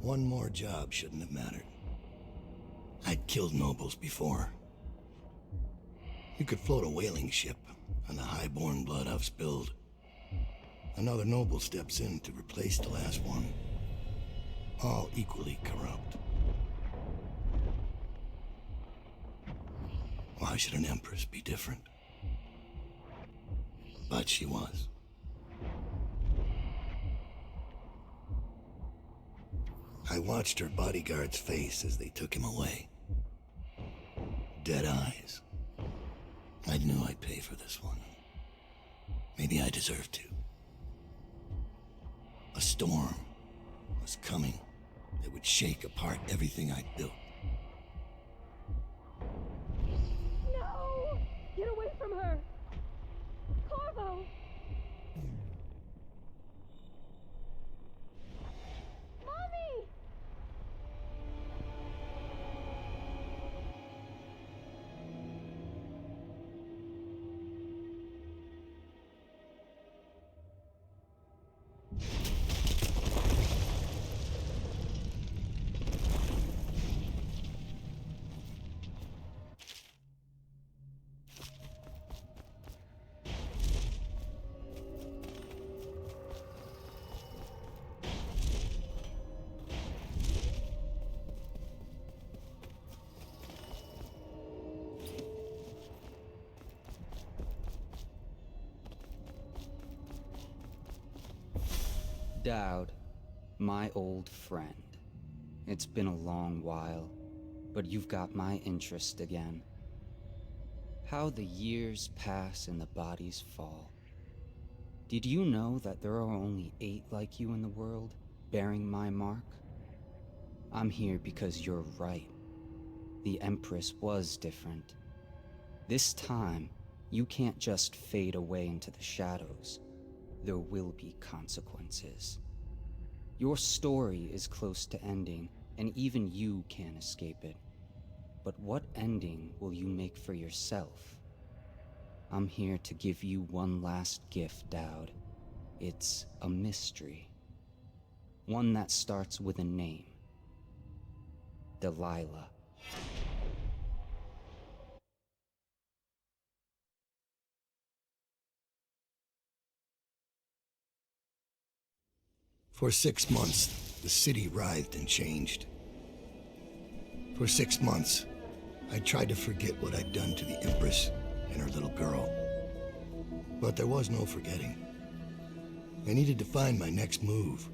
One more job shouldn't have mattered. I'd killed nobles before. You could float a whaling ship, and the high-born blood I've spilled. Another noble steps in to replace the last one. All equally corrupt. Why should an empress be different? But she was. I watched her bodyguard's face as they took him away. Dead eyes. I knew I'd pay for this one. Maybe I deserved to. A storm was coming that would shake apart everything I'd built. No! Get away from her! Corvo! Mommy! Dowd, my old friend. It's been a long while, but you've got my interest again. How the years pass and the bodies fall. Did you know that there are only 8 like you in the world, bearing my mark? I'm here because you're right. The Empress was different. This time, you can't just fade away into the shadows. There will be consequences. Your story is close to ending, and even you can't escape it. But what ending will you make for yourself? I'm here to give you one last gift, Dowd. It's a mystery. One that starts with a name. Delilah. For 6 months, the city writhed and changed. For 6 months, I tried to forget what I'd done to the Empress and her little girl. But there was no forgetting. I needed to find my next move.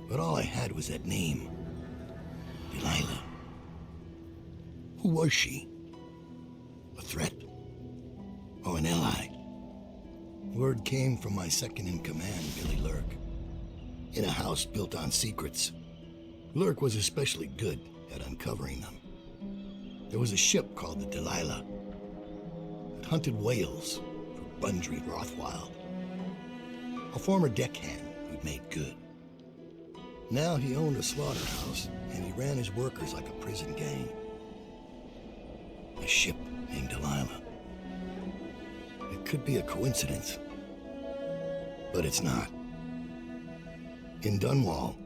But all I had was that name, Delilah. Who was she? A threat? Or an ally? Word came from my second-in-command, Billy Lurk. In a house built on secrets, Lurk was especially good at uncovering them. There was a ship called the Delilah that hunted whales for Bundry Rothwild, a former deckhand who'd made good. Now he owned a slaughterhouse, and he ran his workers like a prison gang. A ship named Delilah. It could be a coincidence, but it's not. In Dunwall,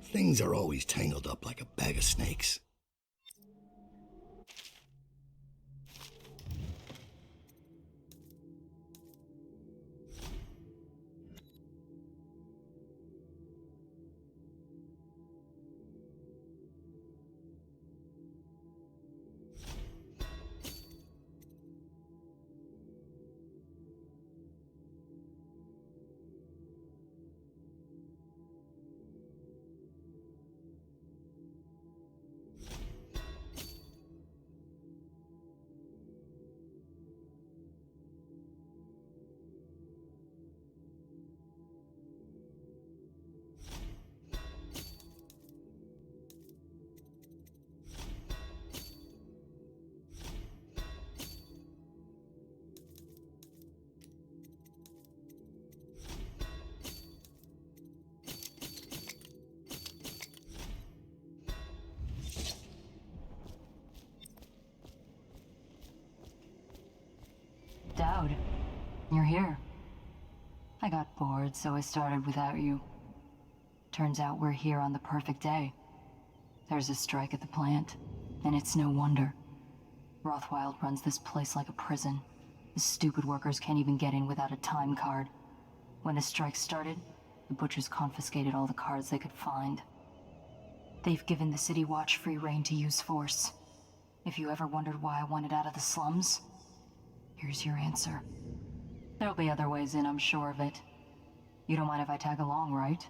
things are always tangled up like a bag of snakes. Dowd, you're here. I got bored, so I started without you. Turns out we're here on the perfect day. There's a strike at the plant, and it's no wonder. Rothwild runs this place like a prison. The stupid workers can't even get in without a time card. When the strike started, the butchers confiscated all the cards they could find. They've given the City Watch free rein to use force. If you ever wondered why I wanted out of the slums, here's your answer. There'll be other ways in, I'm sure of it. You don't mind if I tag along, right?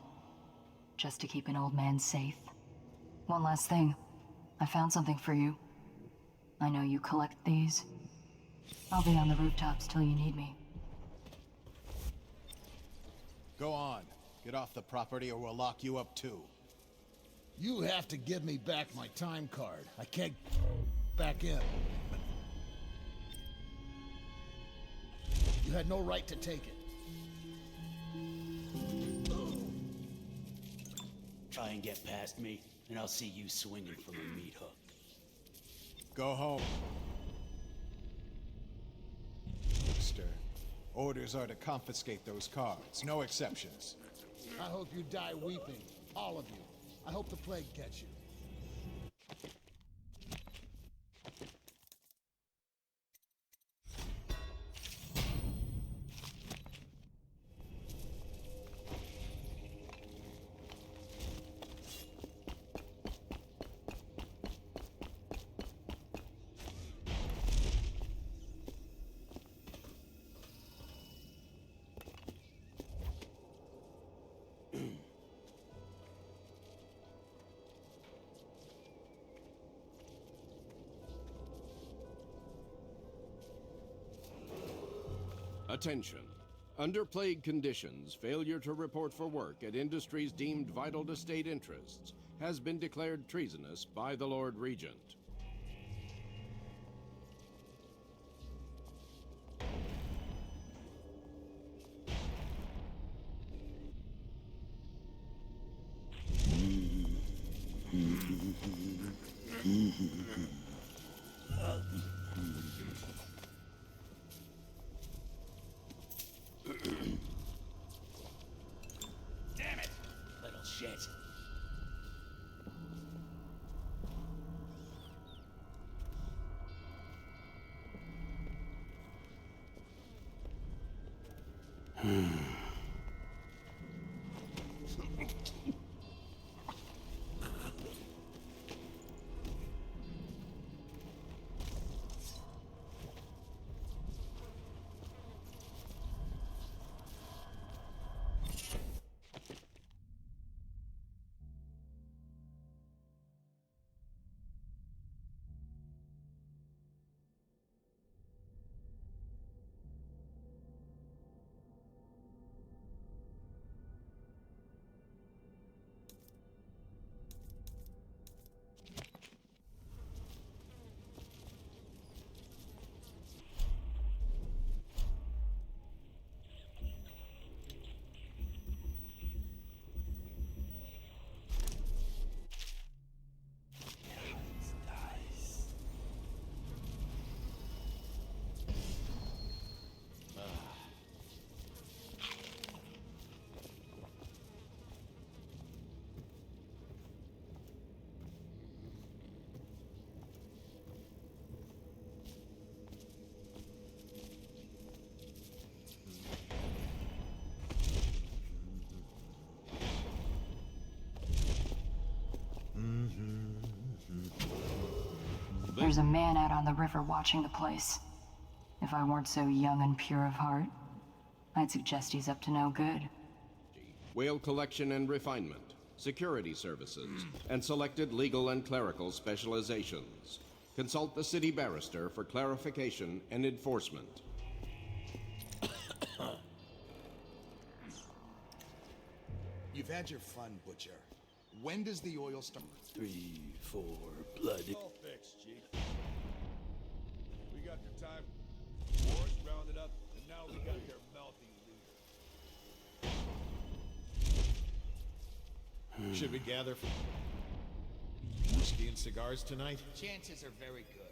Just to keep an old man safe. One last thing. I found something for you. I know you collect these. I'll be on the rooftops till you need me. Go on. Get off the property or we'll lock you up too. You have to give me back my time card. I can't back in. You had no right to take it. Try and get past me, and I'll see you swinging from a meat hook. Go home. Mister, orders are to confiscate those cards. No exceptions. I hope you die weeping. All of you. I hope the plague gets you. Attention. Under plague conditions, failure to report for work at industries deemed vital to state interests has been declared treasonous by the Lord Regent. Damn it! Little shit. There's a man out on the river watching the place. If I weren't so young and pure of heart, I'd suggest he's up to no good. Whale collection and refinement, security services, and selected legal and clerical specializations. Consult the city barrister for clarification and enforcement. You've had your fun, Butcher. When does the oil start? 3, 4, bloody. All fixed, Chief. We got your time. Boys rounded up, and now we got their mouthy leader. Should we gather for whiskey and cigars tonight? Chances are very good.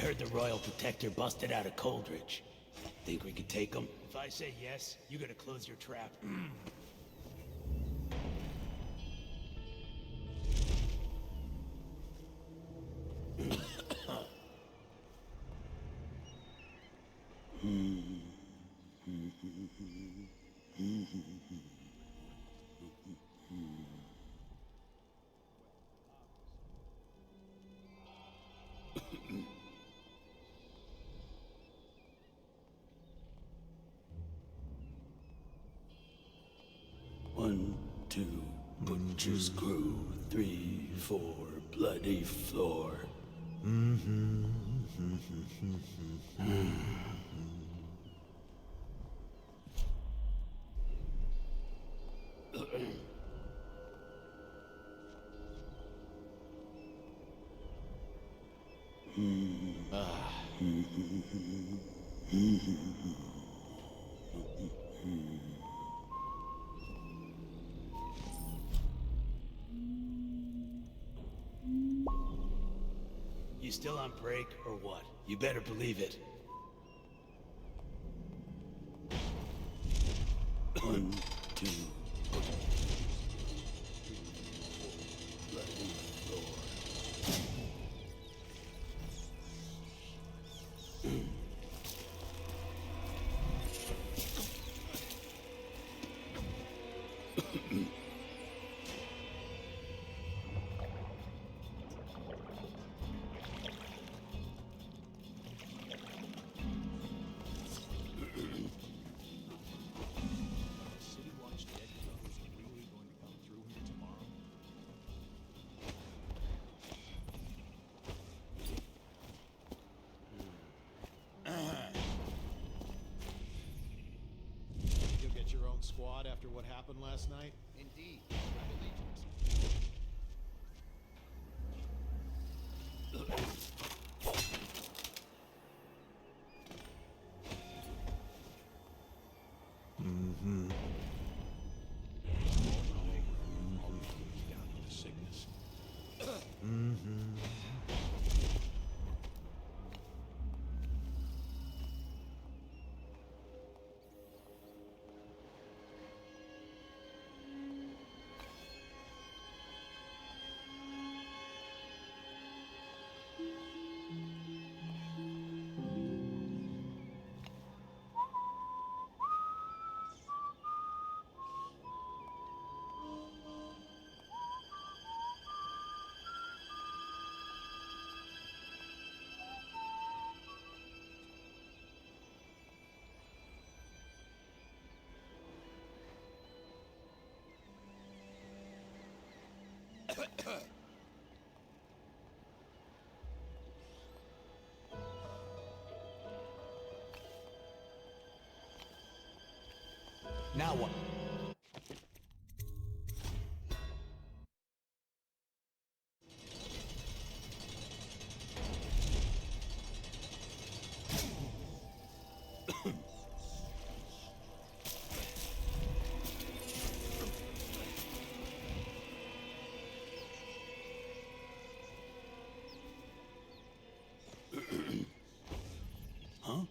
heard the Royal Protector busted out of Coldridge. Think we could take him? If I say yes, you gotta close your trap. One, two, butcher's crew. 3, 4, bloody floor. You still on break or what? You better believe it. 1, 2. Bloody floor. You'll get your own squad after what happened last night? Indeed, I believe it. Now what? Huh?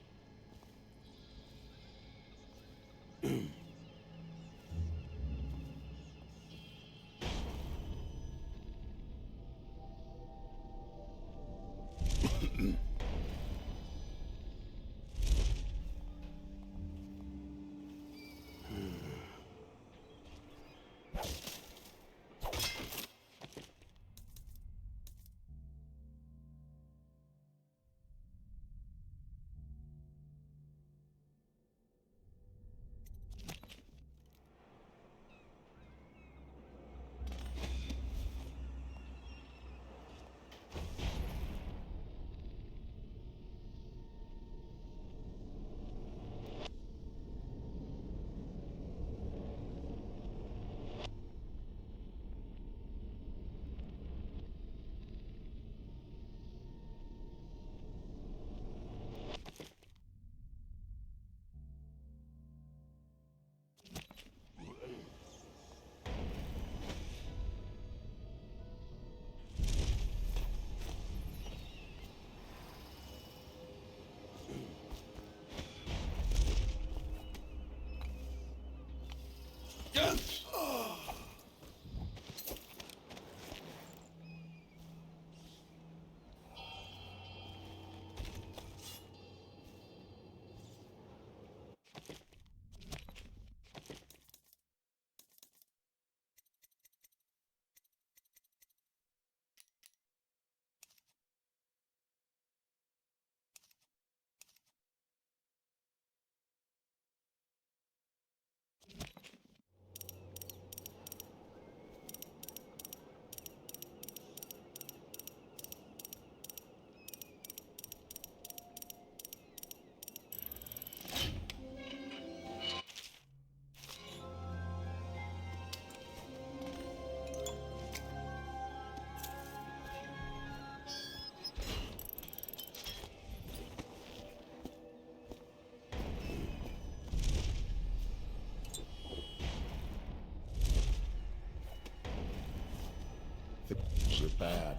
Things are bad.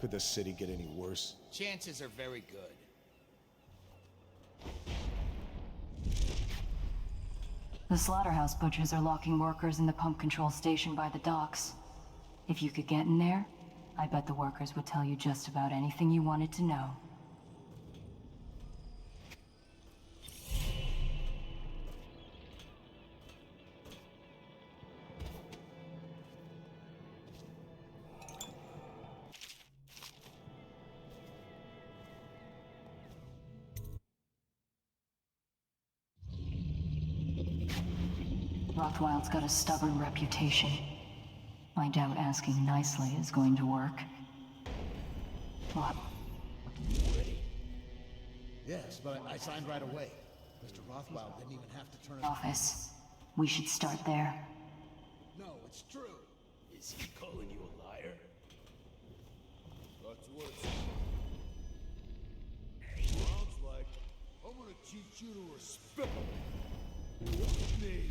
Could the city get any worse? Chances are very good. The slaughterhouse butchers are locking workers in the pump control station by the docks. If you could get in there, I bet the workers would tell you just about anything you wanted to know. Rothwild's got a stubborn reputation. I doubt asking nicely is going to work. What? Yes, but I signed right away. Mr. Rothwild didn't even have to turn it. Office. We should start there. No, it's true. Is he calling you a liar? That's what it sounds like. I'm gonna teach you to respect me.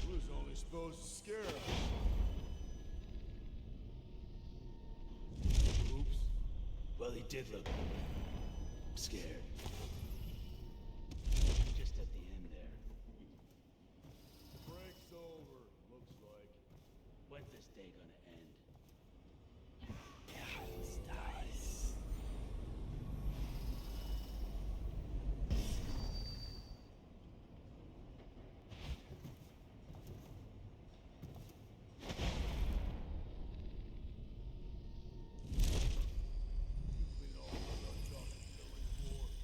Was only supposed to scare him. Oops. Well, he did look scared. Just at the end there. The break's over, looks like. When's this day gonna end?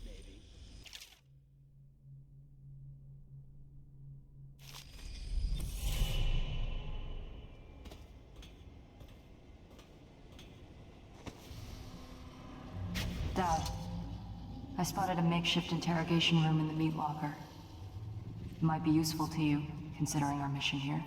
Maybe. Dad, I spotted a makeshift interrogation room in the meat locker. It might be useful to you, considering our mission here.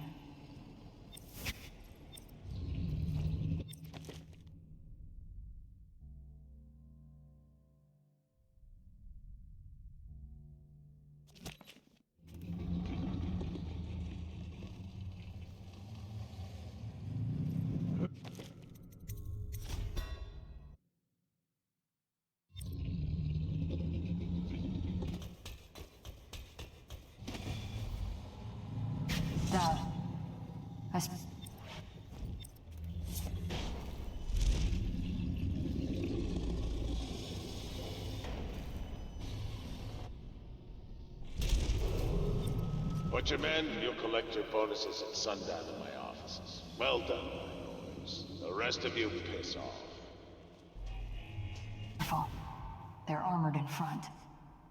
Dad, Put your men, you'll collect your bonuses at sundown in my offices. Well done, my boys. The rest of you piss off. Careful. They're armored in front,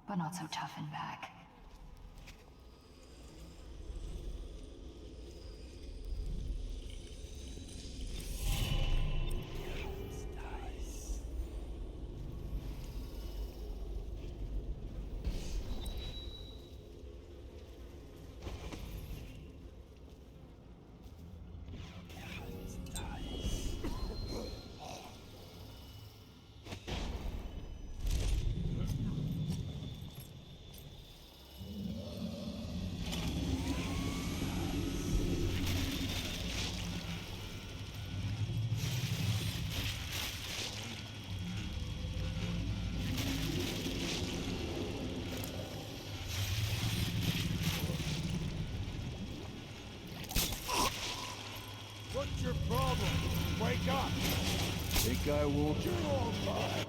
but not so tough in back. I won't. You're all mine.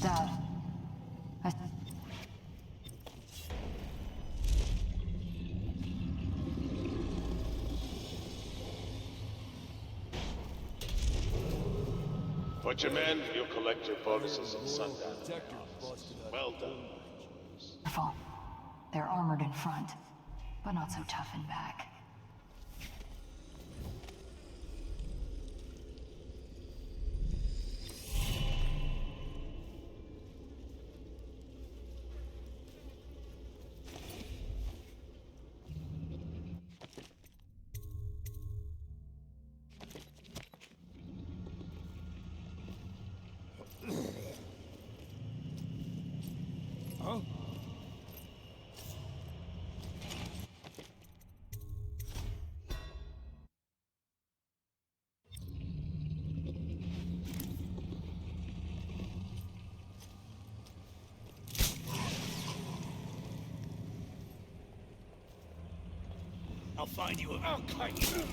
Dad. Put your men, you'll collect your bonuses at sundown. Well done. Careful. They're armored in front, but not so tough in back. I'll find you. I'll cut you.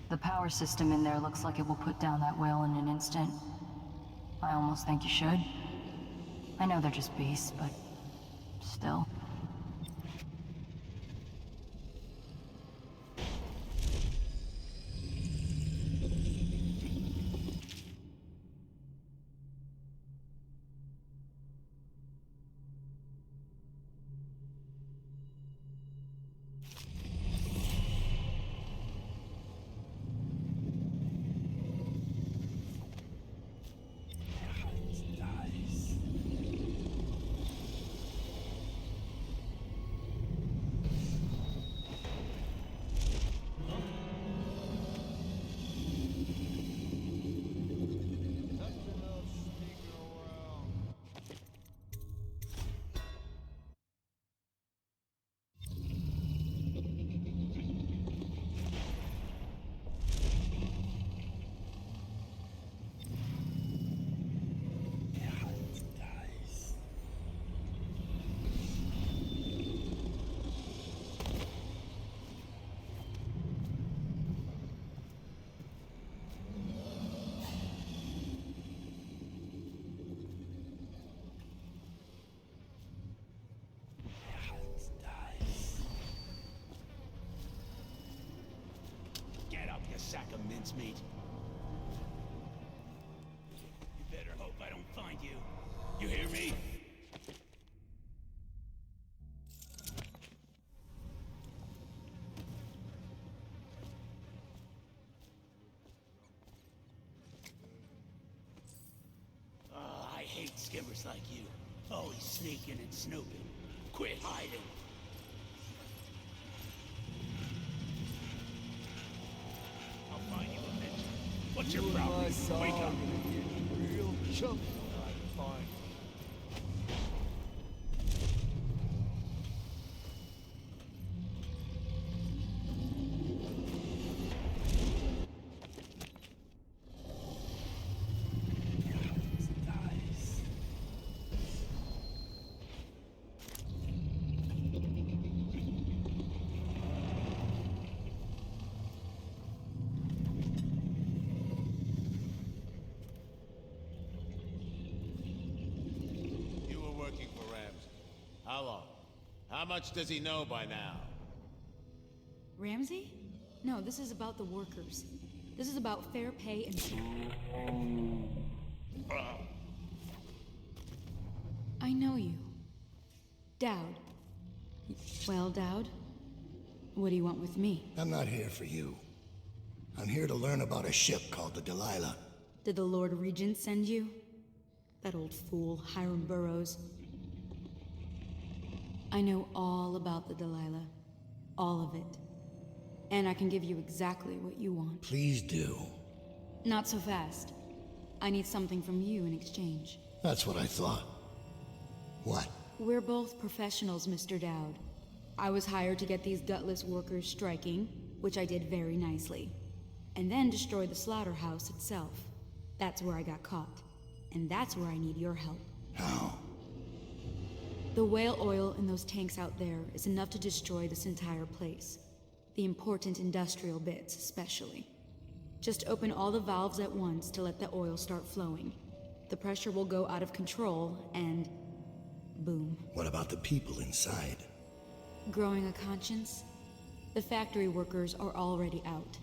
The power system in there looks like it will put down that whale in an instant. I almost think you should. I know they're just beasts, but still. Sack of mincemeat. You better hope I don't find you. You hear me? I hate skimmers like you. Always sneaking and snooping. Quit hiding. What's your problem? Wake up! Real chump. Fine. How long? How much does he know by now? Ramsey? No, this is about the workers. This is about fair pay and... I know you. Dowd. Well, Dowd, what do you want with me? I'm not here for you. I'm here to learn about a ship called the Delilah. Did the Lord Regent send you? That old fool, Hiram Burrows. I know all about the Delilah. All of it. And I can give you exactly what you want. Please do. Not so fast. I need something from you in exchange. That's what I thought. What? We're both professionals, Mr. Dowd. I was hired to get these gutless workers striking, which I did very nicely. And then destroy the slaughterhouse itself. That's where I got caught. And that's where I need your help. How? The whale oil in those tanks out there is enough to destroy this entire place. The important industrial bits, especially. Just open all the valves at once to let the oil start flowing. The pressure will go out of control, and... boom. What about the people inside? Growing a conscience? The factory workers are already out.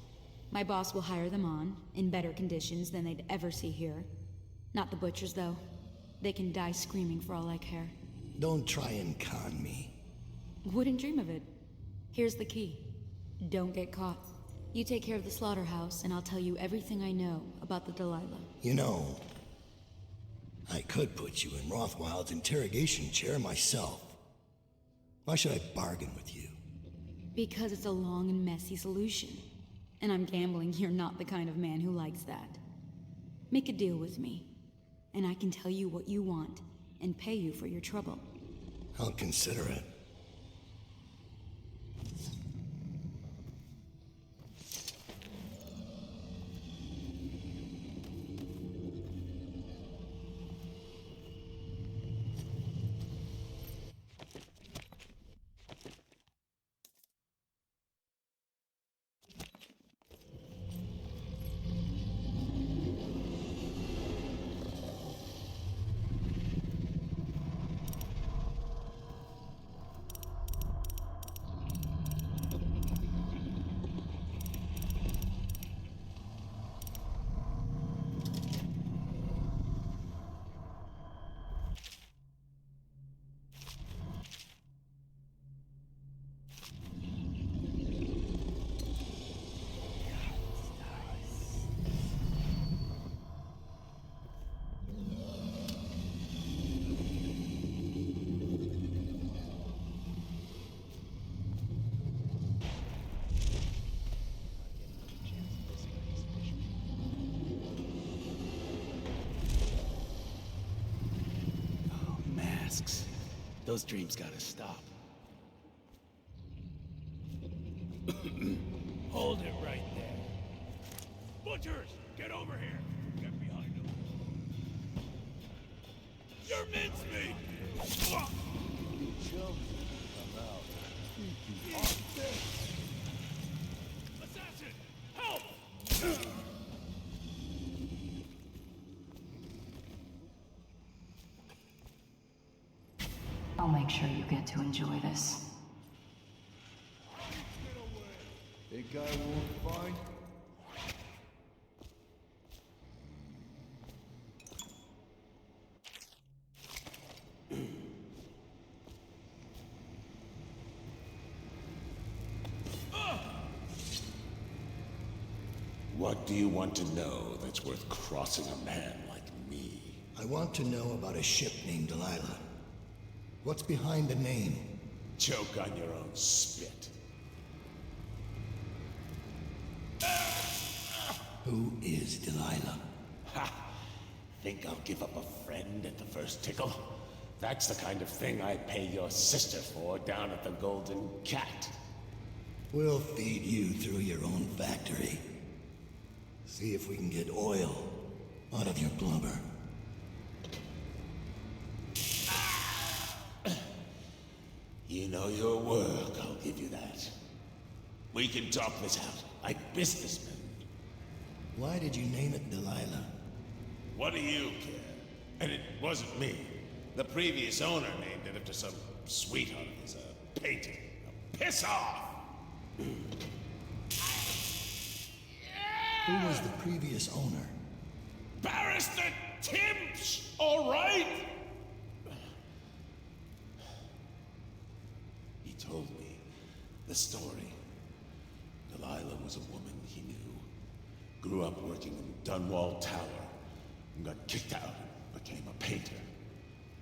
My boss will hire them on, in better conditions than they'd ever see here. Not the butchers, though. They can die screaming for all I care. Don't try and con me. Wouldn't dream of it. Here's the key. Don't get caught. You take care of the slaughterhouse, and I'll tell you everything I know about the Delilah. You know, I could put you in Rothwild's interrogation chair myself. Why should I bargain with you? Because it's a long and messy solution. And I'm gambling you're not the kind of man who likes that. Make a deal with me, and I can tell you what you want, and pay you for your trouble. I'll consider it. Those dreams gotta stop. Hold it right there. Butchers, get over here. Get behind them. You're mincemeat! Assassin, help! I'll make sure you get to enjoy this. Think I won't find? What do you want to know that's worth crossing a man like me? I want to know about a ship named Delilah. What's behind the name? Choke on your own spit. Who is Delilah? Ha! Think I'll give up a friend at the first tickle? That's the kind of thing I pay your sister for down at the Golden Cat. We'll feed you through your own factory. See if we can get oil out of your blubber. You know your work, I'll give you that. We can talk this out, like businessmen. Why did you name it Delilah? What do you care? And it wasn't me. The previous owner named it after some sweetheart of his, a painting. Now piss off! Who was the previous owner? Barrister Timps, all right? He told me the story. Delilah was a woman he knew. Grew up working in Dunwall Tower and got kicked out and became a painter.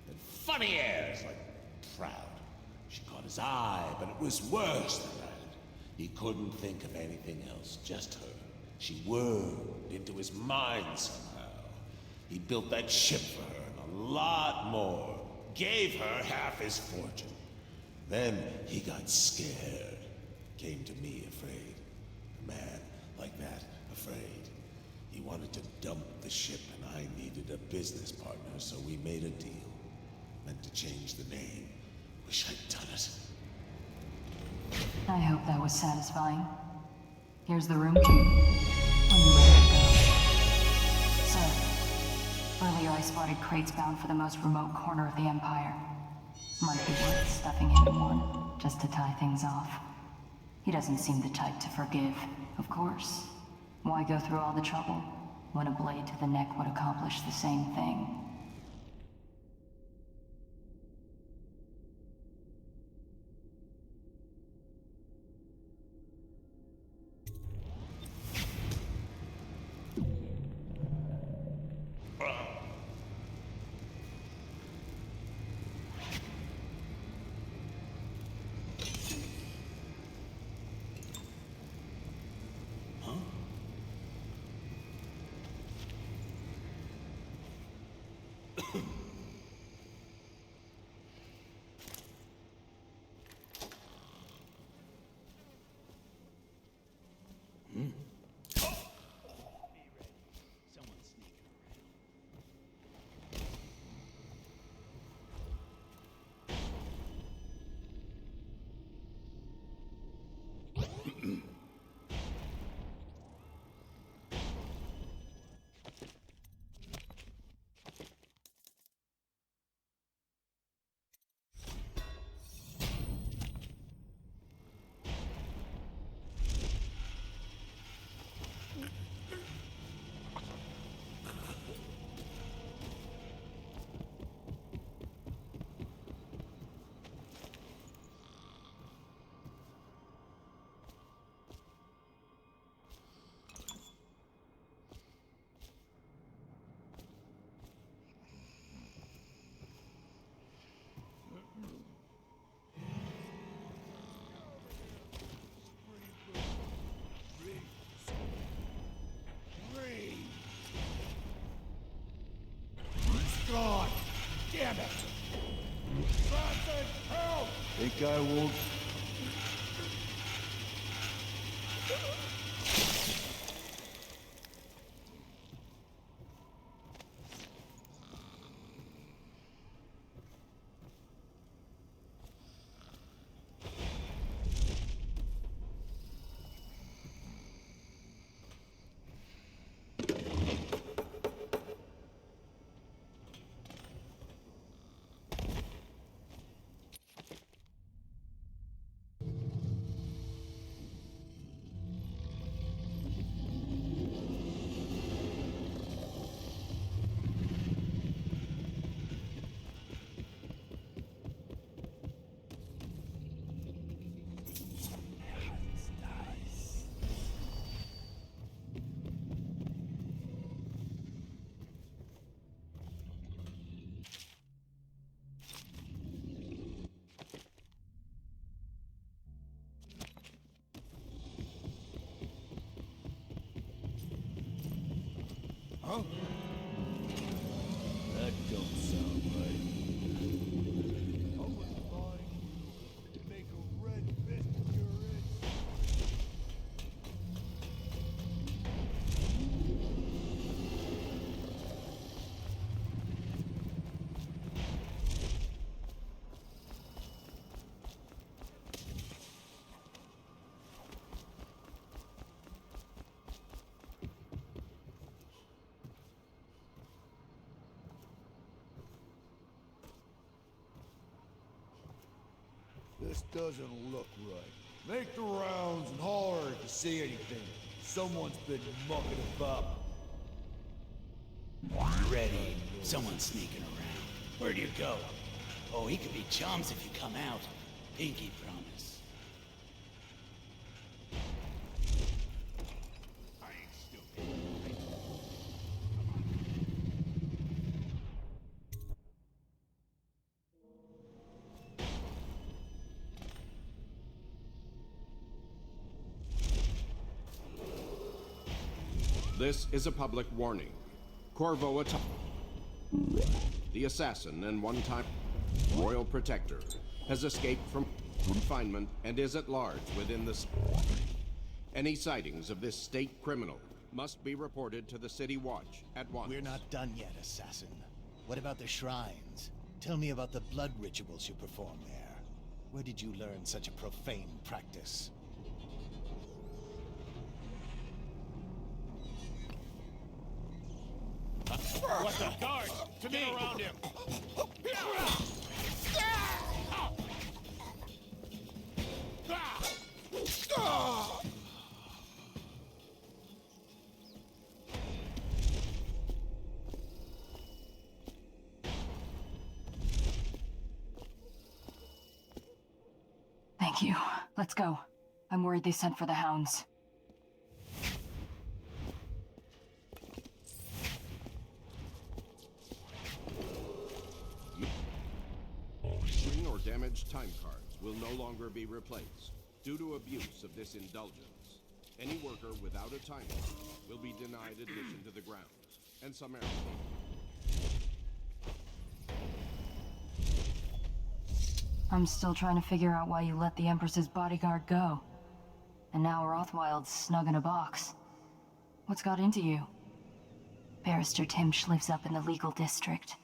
And funny airs, like proud. She caught his eye, but it was worse than that. He couldn't think of anything else, just her. She wormed into his mind somehow. He built that ship for her and a lot more. Gave her half his fortune. Then he got scared. Came to me afraid. A man like that, afraid. He wanted to dump the ship and I needed a business partner, so we made a deal. Meant to change the name. Wish I'd done it. I hope that was satisfying. Here's the room key. When you're ready to go. Sir, earlier I spotted crates bound for the most remote corner of the Empire. Might be worth stuffing him in one, just to tie things off. He doesn't seem the type to forgive, of course. Why go through all the trouble, when a blade to the neck would accomplish the same thing? God damn it! Something help! Think I won't. Huh? That don't sound right. I was buying you to make a red fist of your head. This doesn't look right. Make the rounds and holler if you see anything. Someone's been mucking about. Ready. Someone's sneaking around. Where'd you go? Oh, he could be chums if you come out. Pinky promise. I ain't stupid. This is a public warning. Corvo the assassin and one-time royal protector, has escaped from confinement and is at large within the... Any sightings of this state criminal must be reported to the City Watch at once. We're not done yet, assassin. What about the shrines? Tell me about the blood rituals you perform there. Where did you learn such a profane practice? What the guards? To get around him. Thank you. Let's go. I'm worried they sent for the hounds. Missing or damaged time cards will no longer be replaced due to abuse of this indulgence. Any worker without a time card will be denied admission to the grounds and summarily. I'm still trying to figure out why you let the Empress's bodyguard go. And now Rothwild's snug in a box. What's got into you? Barrister Timsh lives up in the legal district.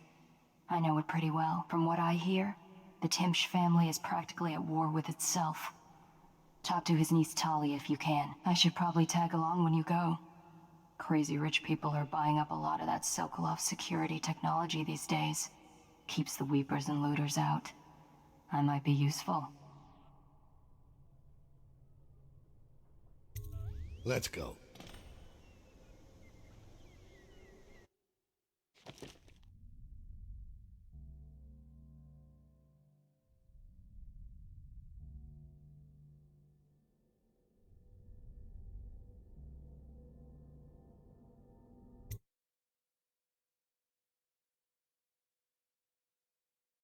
I know it pretty well. From what I hear, the Timsh family is practically at war with itself. Talk to his niece Tali if you can. I should probably tag along when you go. Crazy rich people are buying up a lot of that Sokolov security technology these days. Keeps the weepers and looters out. I might be useful. Let's go.